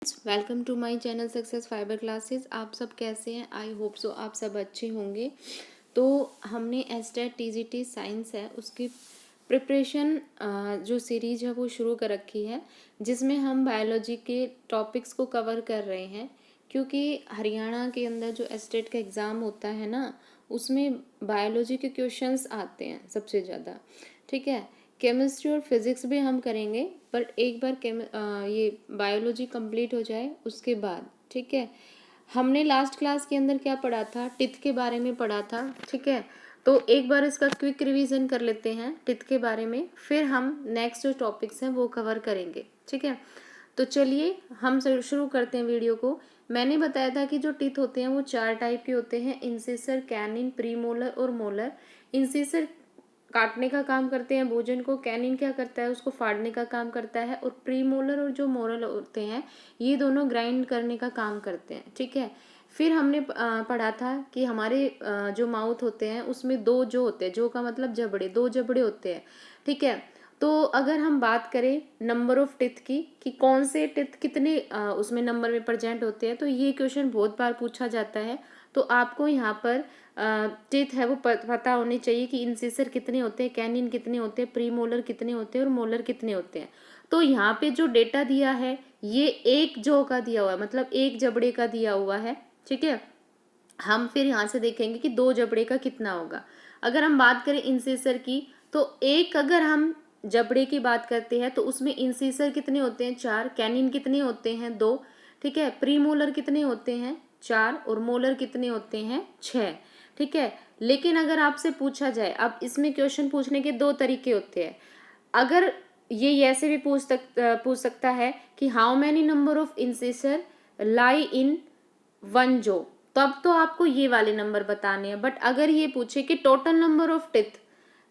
Welcome to my channel Success Fiber Classes. आप सब कैसे हैं? आई होप सो आप सब अच्छे होंगे। तो हमने एस्टेट टीजीटी साइंस है उसकी प्रिपरेशन जो सीरीज है वो शुरू कर रखी है, जिसमें हम बायोलॉजी के टॉपिक्स को कवर कर रहे हैं। क्योंकि हरियाणा के अंदर जो एस्टेट का एग्ज़ाम होता है ना, उसमें बायोलॉजी के क्वेश्चंस आते हैं सबसे ज़्यादा। ठीक है, केमिस्ट्री और फिज़िक्स भी हम करेंगे, पर एक बार ये बायोलॉजी कंप्लीट हो जाए उसके बाद। ठीक है, हमने लास्ट क्लास के अंदर क्या पढ़ा था? टिथ के बारे में पढ़ा था। ठीक है, तो एक बार इसका क्विक रिवीजन कर लेते हैं टिथ के बारे में, फिर हम नेक्स्ट जो टॉपिक्स हैं वो कवर करेंगे। ठीक है, तो चलिए हम शुरू करते हैं वीडियो को। मैंने बताया था कि जो टिथ होते हैं वो 4 टाइप के होते हैं: इंसिसर, कैनिन, प्रीमोलर और मोलर। इंसिसर काटने का काम करते हैं भोजन को, कैनिन क्या करता है? उसको फाड़ने का काम करता है, और प्रीमोलर और जो मोलर होते हैं ये दोनों ग्राइंड करने का काम करते हैं। ठीक है, फिर हमने पढ़ा था कि हमारे जो माउथ होते हैं उसमें दो जो होते हैं, जो का मतलब जबड़े, दो जबड़े होते हैं। ठीक है, तो अगर हम बात करें नंबर ऑफ टिथ की, कि कौन से टिथ कितने उसमें नंबर में प्रेजेंट होते हैं, तो ये क्वेश्चन बहुत बार पूछा जाता है। तो आपको यहाँ पर टिथ है वो पता होने चाहिए कि इंसिसर कितने होते हैं, कैनिन कितने होते हैं, प्रीमोलर कितने होते हैं और मोलर कितने होते हैं। तो यहाँ पे जो डेटा दिया है ये एक जो का दिया हुआ है, मतलब एक जबड़े का दिया हुआ है। ठीक है, हम फिर यहाँ से देखेंगे कि दो जबड़े का कितना होगा। अगर हम बात करें इंसिसर की, तो एक अगर हम जबड़े की बात करते हैं तो उसमें इंसिसर कितने होते हैं? 4। कैनिन कितने होते हैं? 2। ठीक है, प्रीमोलर कितने होते हैं? 4। और मोलर कितने होते हैं? 6। ठीक है, लेकिन अगर आपसे पूछा जाए, अब इसमें क्वेश्चन पूछने के दो तरीके होते हैं। अगर ये ऐसे भी पूछ सकता है कि how many number of incisor lie in one jaw, तब तो आपको ये वाले नंबर बताने हैं। बट अगर ये पूछे कि टोटल नंबर ऑफ टिथ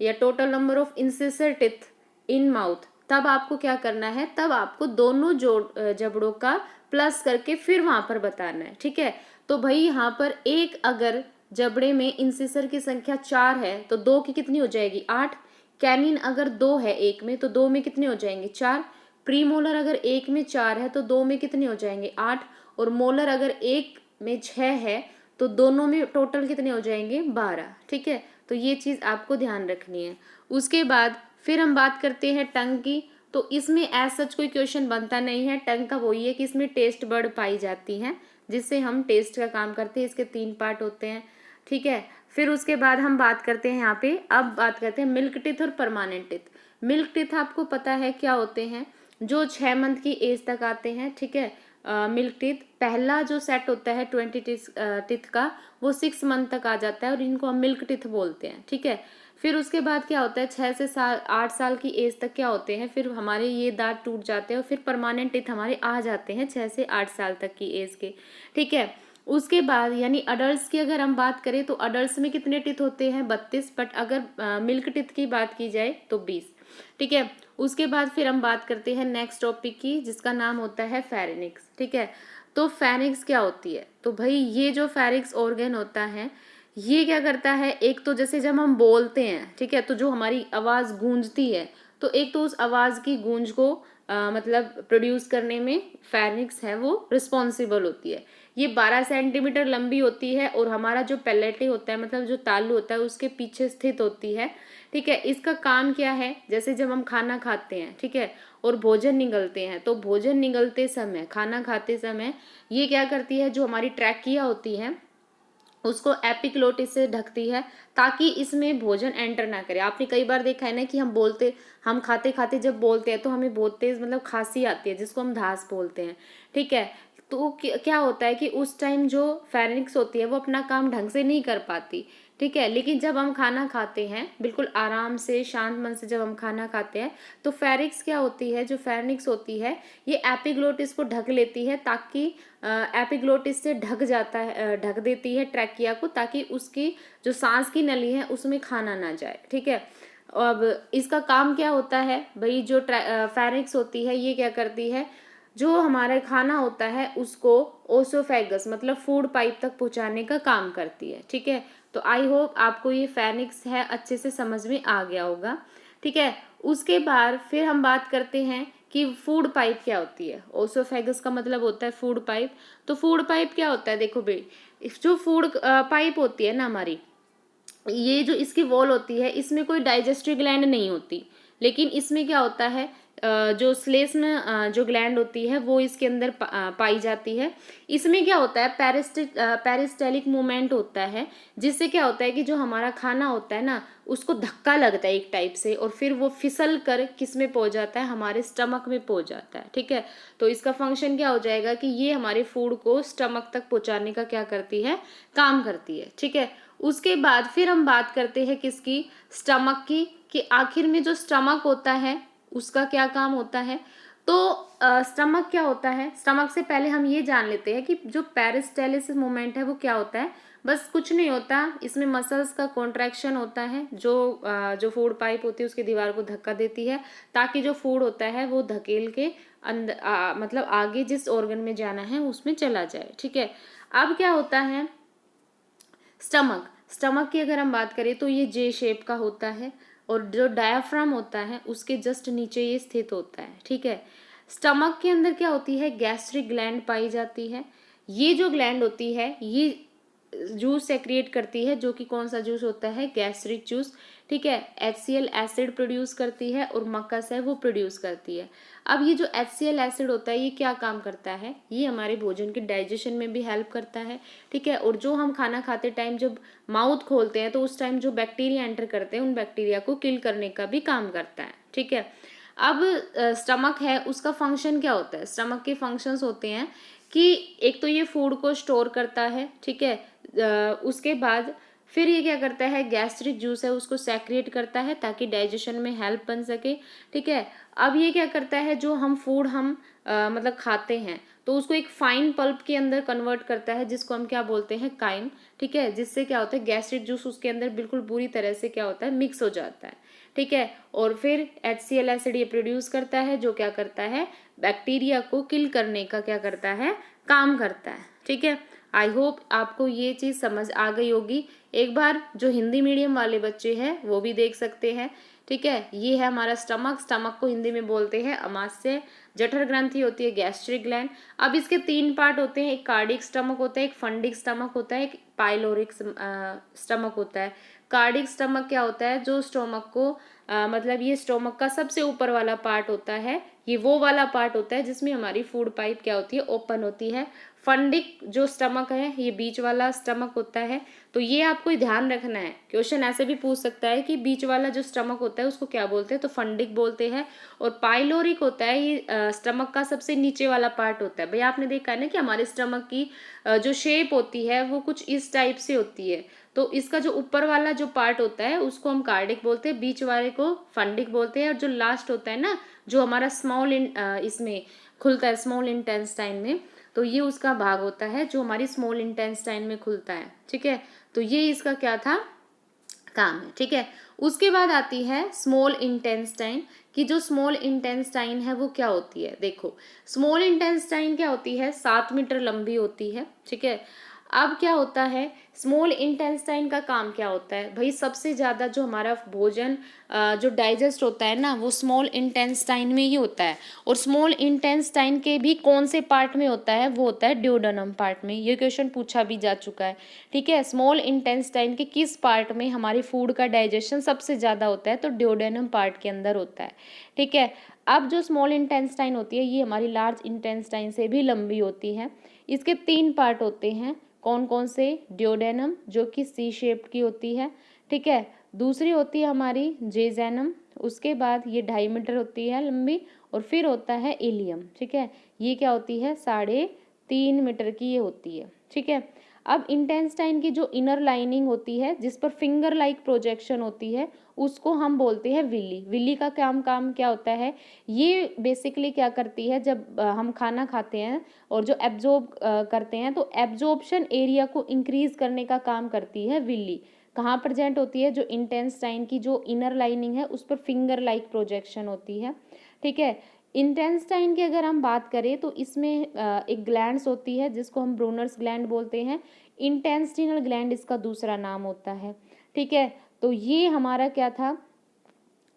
या total number of incisor teeth in mouth, तब आपको क्या करना है? तब आपको दोनों जबड़ों का प्लस करके फिर वहां पर बताना है। ठीक है, तो भाई यहाँ पर एक अगर जबड़े में इंसिसर की संख्या 4 है तो 2 की कितनी हो जाएगी? 8। कैनिन अगर 2 है एक में तो 2 में कितने हो जाएंगे? 4। प्रीमोलर अगर एक में 4 है तो 2 में कितने हो जाएंगे? 8। और मोलर अगर एक में 6 है तो दोनों में टोटल कितने हो जाएंगे? 12। ठीक है, तो ये चीज़ आपको ध्यान रखनी है। उसके बाद फिर हम बात करते हैं टंग की। तो इसमें एज सच कोई क्वेश्चन बनता नहीं है। टंग का वही है कि इसमें टेस्ट बर्ड पाई जाती हैं, जिससे हम टेस्ट का काम करते हैं। इसके 3 पार्ट होते हैं। ठीक है, फिर उसके बाद हम बात करते हैं यहाँ पे, अब बात करते हैं मिल्क टिथ और परमानेंट टिथ। मिल्क टिथ आपको पता है क्या होते हैं? जो 6 मंथ की एज तक आते हैं। ठीक है, मिल्क टिथ पहला जो सेट होता है 20 टिथ का, वो 6 मंथ तक आ जाता है और इनको हम मिल्क टिथ बोलते हैं। ठीक है, फिर उसके बाद क्या होता है? 6 से 8 साल की एज तक क्या होते हैं? फिर हमारे ये दांत टूट जाते हैं और फिर परमानेंट टिथ हमारे आ जाते हैं 6 से 8 साल तक की एज के। ठीक है, उसके बाद यानी अडल्ट की अगर हम बात करें तो अडल्ट में कितने टिथ होते हैं? 32। बट अगर मिल्क टिथ की बात की जाए तो 20। ठीक है, उसके बाद फिर हम बात करते हैं नेक्स्ट टॉपिक की, जिसका नाम होता है फेरिनिक्स। ठीक है, तो फेरिनिक्स क्या होती है? तो भाई ये जो फेरिक्स ऑर्गन होता है ये क्या करता है? एक तो जैसे जब हम बोलते हैं, ठीक है, तो जो हमारी आवाज़ गूंजती है, तो एक तो उस आवाज़ की गूंज को मतलब प्रोड्यूस करने में फेरिंक्स है वो रिस्पॉन्सिबल होती है। ये 12 सेंटीमीटर लंबी होती है और हमारा जो पैलेटे होता है, मतलब जो तालू होता है, उसके पीछे स्थित होती है। ठीक है, इसका काम क्या है? जैसे जब हम खाना खाते हैं, ठीक है, और भोजन निगलते हैं, तो भोजन निगलते समय, खाना खाते समय ये क्या करती है? जो हमारी ट्रैकिया होती है उसको एपिग्लोटिस से ढकती है, ताकि इसमें भोजन एंटर ना करे। आपने कई बार देखा है ना कि हम खाते खाते जब बोलते हैं तो हमें बहुत तेज मतलब खांसी आती है, जिसको हम धास बोलते हैं। ठीक है, तो क्या होता है कि उस टाइम जो फेरिंक्स होती है वो अपना काम ढंग से नहीं कर पाती। ठीक है, लेकिन जब हम खाना खाते हैं बिल्कुल आराम से शांत मन से, जब हम खाना खाते हैं तो फेरिक्स क्या होती है? जो फेरिंक्स होती है ये एपिग्लोटिस को ढक लेती है, ताकि एपिग्लोटिस से ढक देती है ट्रैकिया को, ताकि उसकी जो सांस की नली है उसमें खाना ना जाए। ठीक है, अब इसका काम क्या होता है भाई? जो फेरिंक्स होती है ये क्या करती है? जो हमारा खाना होता है उसको ओसोफेगस मतलब फूड पाइप तक पहुंचाने का काम करती है। ठीक है, तो आई होप आपको ये फेरिंक्स है अच्छे से समझ में आ गया होगा। ठीक है, उसके बाद फिर हम बात करते हैं कि फूड पाइप क्या होती है। ओसोफेगस का मतलब होता है फूड पाइप। तो फूड पाइप क्या होता है, देखो भाई, जो फूड पाइप होती है ना हमारी, ये जो इसकी वॉल होती है, इसमें कोई डाइजेस्टिव ग्लैंड नहीं होती, लेकिन इसमें क्या होता है, जो श्लेष्म जो ग्लैंड होती है वो इसके अंदर पाई जाती है। इसमें क्या होता है, पेरिस्टेलिक मूवमेंट होता है, जिससे क्या होता है कि जो हमारा खाना होता है ना, उसको धक्का लगता है एक टाइप से, और फिर वो फिसल कर किस में पहुंच जाता है, हमारे स्टमक में पहुंच जाता है। ठीक है, तो इसका फंक्शन क्या हो जाएगा कि ये हमारे फूड को स्टमक तक पहुंचाने का क्या करती है, काम करती है। ठीक है, उसके बाद फिर हम बात करते हैं किसकी, स्टमक की, कि आखिर में जो स्टमक होता है उसका क्या काम होता है। तो स्टमक क्या होता है, स्टमक से पहले हम ये जान लेते हैं कि जो पेरिस्टालिसिस मूवमेंट है वो क्या होता है। बस कुछ नहीं होता, इसमें मसल्स का कॉन्ट्रैक्शन होता है, जो फूड पाइप होती है उसकी दीवार को धक्का देती है, ताकि जो फूड होता है वो धकेल के अंदर मतलब आगे जिस ऑर्गन में जाना है उसमें चला जाए। ठीक है, अब क्या होता है, स्टमक की अगर हम बात करें तो ये जे शेप का होता है, और जो डायाफ्राम होता है उसके जस्ट नीचे ये स्थित होता है। ठीक है, स्टमक के अंदर क्या होती है, गैस्ट्रिक ग्लैंड पाई जाती है। ये जो ग्लैंड होती है ये जूस सेक्रिएट करती है, जो कि कौन सा जूस होता है, गैस्ट्रिक जूस। ठीक है, HCl एसिड प्रोड्यूस करती है, और मकस है वो प्रोड्यूस करती है। अब ये जो HCl एसिड होता है ये क्या काम करता है, ये हमारे भोजन के डाइजेशन में भी हेल्प करता है। ठीक है, और जो हम खाना खाते टाइम जब माउथ खोलते हैं तो उस टाइम जो बैक्टीरिया एंटर करते हैं उन बैक्टीरिया को किल करने का भी काम करता है। ठीक है, अब स्टमक है उसका फंक्शन क्या होता है, स्टमक के फंक्शंस होते हैं कि एक तो ये फूड को स्टोर करता है। ठीक है, उसके बाद फिर ये क्या करता है, गैस्ट्रिक जूस है उसको सेक्रिएट करता है ताकि डाइजेशन में हेल्प बन सके। ठीक है, अब ये क्या करता है, जो हम फूड हम मतलब खाते हैं तो उसको एक फाइन पल्प के अंदर कन्वर्ट करता है, जिसको हम क्या बोलते हैं, काइम। ठीक है, जिससे क्या होता है, गैस्ट्रिक जूस उसके अंदर बिल्कुल पूरी तरह से क्या होता है, मिक्स हो जाता है। ठीक है, और फिर HCl एसिड ये प्रोड्यूस करता है, जो क्या करता है, बैक्टीरिया को किल करने का क्या करता है, काम करता है। ठीक है, आई होप आपको ये चीज़ समझ आ गई होगी। एक बार जो हिंदी मीडियम वाले बच्चे हैं वो भी देख सकते हैं। ठीक है, ये है हमारा स्टमक को हिंदी में बोलते हैं अमाशय। जठर ग्रंथि होती है गैस्ट्रिक ग्लैंड। अब इसके 3 पार्ट होते हैं, एक कार्डिक स्टमक होता है, एक फंडिक स्टमक होता है, एक पाइलोरिक स्टमक होता है। कार्डिक स्टमक क्या होता है, जो स्टोमक को मतलब ये स्टोमक का सबसे ऊपर वाला पार्ट होता है, ये वो वाला पार्ट होता है जिसमें हमारी फूड पाइप क्या होती है, ओपन होती है। फंडिक जो स्टमक है ये बीच वाला स्टमक होता है। तो ये आपको ध्यान रखना है, क्वेश्चन ऐसे भी पूछ सकता है कि बीच वाला जो स्टमक होता है उसको क्या बोलते हैं, तो फंडिक बोलते हैं। और पाइलोरिक होता है, ये स्टमक का सबसे नीचे वाला पार्ट होता है। भाई आपने देखा है ना कि हमारे स्टमक की जो शेप होती है वो कुछ इस टाइप से होती है। तो इसका जो ऊपर वाला जो पार्ट होता है उसको हम कार्डिक बोलते हैं, बीच वाले को फंडिक बोलते हैं, और जो लास्ट होता है ना, जो हमारा इसमें खुलता है स्मॉल इंटेस्टाइन में, तो ये उसका भाग होता है जो हमारी स्मॉल इंटेस्टाइन में खुलता है। ठीक है, तो ये इसका क्या था, काम है। ठीक है, उसके बाद आती है स्मॉल इंटेस्टाइन, कि जो स्मॉल इंटेस्टाइन है वो क्या होती है। देखो, स्मॉल इंटेस्टाइन क्या होती है, 7 मीटर लंबी होती है। ठीक है, अब क्या होता है, स्मॉल इंटेस्टाइन का काम क्या होता है, भाई सबसे ज़्यादा जो हमारा भोजन जो डाइजेस्ट होता है ना वो स्मॉल इंटेस्टाइन में ही होता है। और स्मॉल इंटेस्टाइन के भी कौन से पार्ट में होता है, वो होता है ड्यूोडेनम पार्ट में। ये क्वेश्चन पूछा भी जा चुका है। ठीक है, स्मॉल इंटेस्टाइन के किस पार्ट में हमारी फूड का डाइजेशन सबसे ज़्यादा होता है, तो ड्यूोडेनम पार्ट के अंदर होता है। ठीक है, अब जो स्मॉल इंटेस्टाइन होती है ये हमारी लार्ज इंटेस्टाइन से भी लंबी होती है। इसके 3 पार्ट होते हैं, कौन कौन से, ड्यूोडेनम जो कि सी शेप्ड की होती है। ठीक है, दूसरी होती है हमारी जेजैनम, उसके बाद ये 2.5 मीटर होती है लंबी, और फिर होता है इलियम। ठीक है, ये क्या होती है, 3.5 मीटर की ये होती है। ठीक है, अब इंटेस्टाइन की जो इनर लाइनिंग होती है जिस पर फिंगर लाइक प्रोजेक्शन होती है उसको हम बोलते हैं विली। विली का काम क्या होता है, ये बेसिकली क्या करती है, जब हम खाना खाते हैं और जो एब्जॉर्ब करते हैं तो एब्जॉर्प्शन एरिया को इंक्रीज करने का काम करती है विली। कहाँ प्रेजेंट होती है, जो इंटेस्टाइन की जो इनर लाइनिंग है उस पर फिंगर लाइक प्रोजेक्शन होती है। ठीक है, इंटेस्टाइन की अगर हम बात करें तो इसमें एक ग्लैंड्स होती है जिसको हम ब्रूनर्स ग्लैंड बोलते हैं। इंटेस्टिनल ग्लैंड इसका दूसरा नाम होता है। ठीक है, तो ये हमारा क्या था,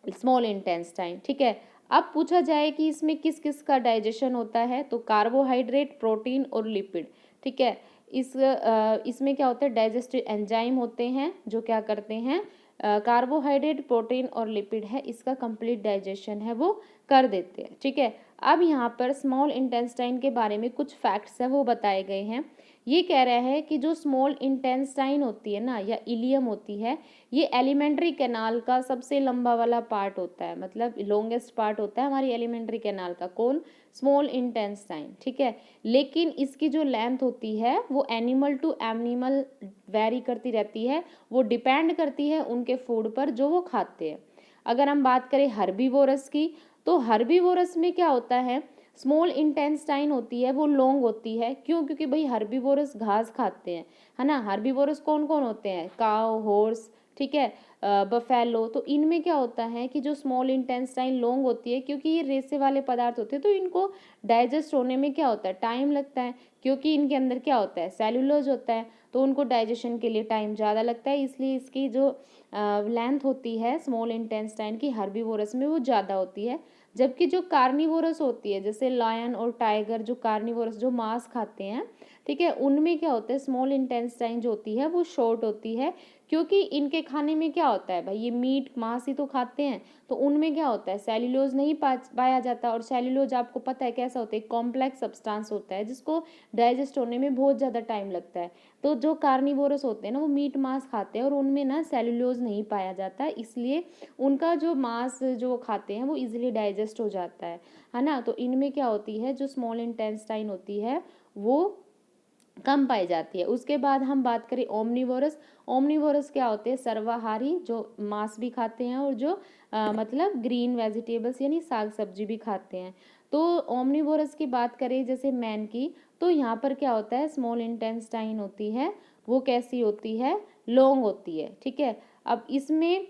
स्मॉल इंटेस्टाइन। ठीक है, अब पूछा जाए कि इसमें किस किस का डाइजेशन होता है, तो कार्बोहाइड्रेट, प्रोटीन और लिपिड, ठीक है। इसमें क्या होता है, डाइजेस्टिव एंजाइम होते हैं जो क्या करते हैं, कार्बोहाइड्रेट, प्रोटीन और लिपिड है, इसका कंप्लीट डाइजेशन है वो कर देते हैं, ठीक है। अब यहाँ पर स्मॉल इंटेस्टाइन के बारे में कुछ फैक्ट्स है वो बताए गए हैं। ये कह रहा है कि जो स्मॉल इंटेस्टाइन होती है ना, या इलियम होती है, ये एलिमेंट्री कैनाल का सबसे लंबा वाला पार्ट होता है, मतलब लॉन्गेस्ट पार्ट होता है हमारी एलिमेंट्री कैनाल का, कौन, स्मॉल इंटेस्टाइन, ठीक है। लेकिन इसकी जो लेंथ होती है वो एनिमल टू एनिमल वेरी करती रहती है, वो डिपेंड करती है उनके फूड पर जो वो खाते हैं। अगर हम बात करें हर्बीवोरस की, तो हर्बीवोरस में क्या होता है, स्मॉल इंटेस्टाइन होती है वो लॉन्ग होती है, क्यों, क्योंकि भाई हर्बीवोरस घास खाते हैं, है ना। हर्बीवोरस कौन कौन होते हैं, काउ, हॉर्स, ठीक है, बफेलो। तो इनमें क्या होता है कि जो स्मॉल इंटेस्टाइन लॉन्ग होती है, क्योंकि ये रेसे वाले पदार्थ होते हैं, तो इनको डाइजेस्ट होने में क्या होता है, टाइम लगता है, क्योंकि इनके अंदर क्या होता है, सेलुलोज होता है, तो उनको डाइजेशन के लिए टाइम ज़्यादा लगता है, इसलिए इसकी जो लेंथ होती है स्मॉल इंटेस्टाइन की हर्बीवोरस में वो ज़्यादा होती है। जबकि जो कार्निवोरस होती है, जैसे लायन और टाइगर, जो कार्निवोरस जो मांस खाते हैं, ठीक है, उनमें क्या होता है, स्मॉल इंटेस्टाइन जो होती है वो शॉर्ट होती है, क्योंकि इनके खाने में क्या होता है भाई, ये मीट मांस ही तो खाते हैं, तो उनमें क्या होता है, सेल्यूलोज नहीं पाया जाता। और सेल्यूलोज आपको पता है कैसा होता है, कॉम्प्लेक्स सब्सटेंस होता है जिसको डाइजेस्ट होने में बहुत ज़्यादा टाइम लगता है। तो जो कार्निवोरस होते हैं ना, वो मीट मांस खाते हैं और उनमें ना सेल्यूलोज नहीं पाया जाता, इसलिए उनका जो मांस जो वो खाते हैं वो इजीली डाइजेस्ट हो जाता है ना। तो इनमें क्या होती है, जो स्मॉल इंटेस्टाइन होती है वो कम पाई जाती है। उसके बाद हम बात करें ओमनीवोरस। ओमनीवोरस क्या होते हैं, सर्वाहारी, जो मांस भी खाते हैं और जो मतलब ग्रीन वेजिटेबल्स यानी साग सब्जी भी खाते हैं। तो ओमनीवोरस की बात करें जैसे मैन की, तो यहाँ पर क्या होता है, स्मॉल इंटेस्टाइन होती है वो कैसी होती है, लॉन्ग होती है, ठीक है। अब इसमें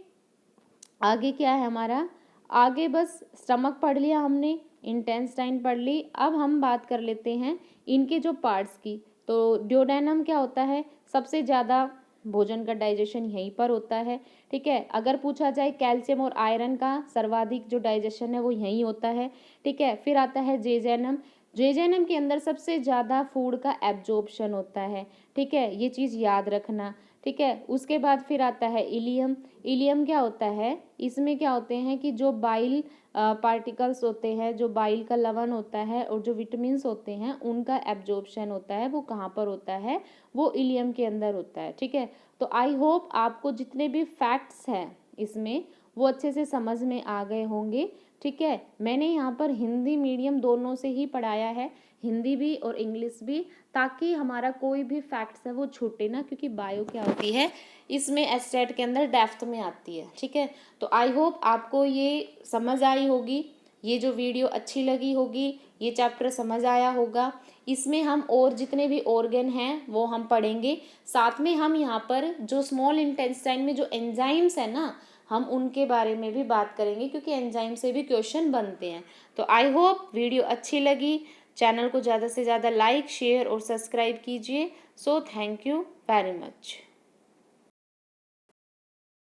आगे क्या है हमारा, आगे बस स्टमक पढ़ लिया हमने, इंटेस्टाइन पढ़ ली। अब हम बात कर लेते हैं इनके जो पार्ट्स की। तो ड्यूडेनम क्या होता है, सबसे ज़्यादा भोजन का डाइजेशन यहीं पर होता है, ठीक है। अगर पूछा जाए कैल्शियम और आयरन का सर्वाधिक जो डाइजेशन है वो यहीं होता है, ठीक है। फिर आता है जेजेनम। जेजेनम के अंदर सबसे ज़्यादा फूड का एब्जॉर्प्शन होता है, ठीक है, ये चीज़ याद रखना, ठीक है। उसके बाद फिर आता है इलियम। इलियम क्या होता है, इसमें क्या होते हैं कि जो बाइल पार्टिकल्स होते हैं, जो बाइल का लवण होता है और जो विटामिन्स होते हैं उनका एब्जॉर्प्शन होता है, वो कहाँ पर होता है, वो इलियम के अंदर होता है, ठीक है। तो आई होप आपको जितने भी फैक्ट्स हैं इसमें वो अच्छे से समझ में आ गए होंगे, ठीक है। मैंने यहाँ पर हिंदी मीडियम दोनों से ही पढ़ाया है, हिंदी भी और इंग्लिश भी, ताकि हमारा कोई भी फैक्ट्स है वो छूटे ना, क्योंकि बायो क्या होती है, इसमें एस्टेट के अंदर डेप्थ में आती है, ठीक है। तो आई होप आपको ये समझ आई होगी, ये जो वीडियो अच्छी लगी होगी, ये चैप्टर समझ आया होगा। इसमें हम और जितने भी ऑर्गन हैं वो हम पढ़ेंगे, साथ में हम यहाँ पर जो स्मॉल इंटेस्टाइन में जो एंजाइम्स है ना, हम उनके बारे में भी बात करेंगे, क्योंकि एंजाइम से भी क्वेश्चन बनते हैं। तो आई होप वीडियो अच्छी लगी, चैनल को ज़्यादा से ज़्यादा लाइक, शेयर और सब्सक्राइब कीजिए। So thank you very much.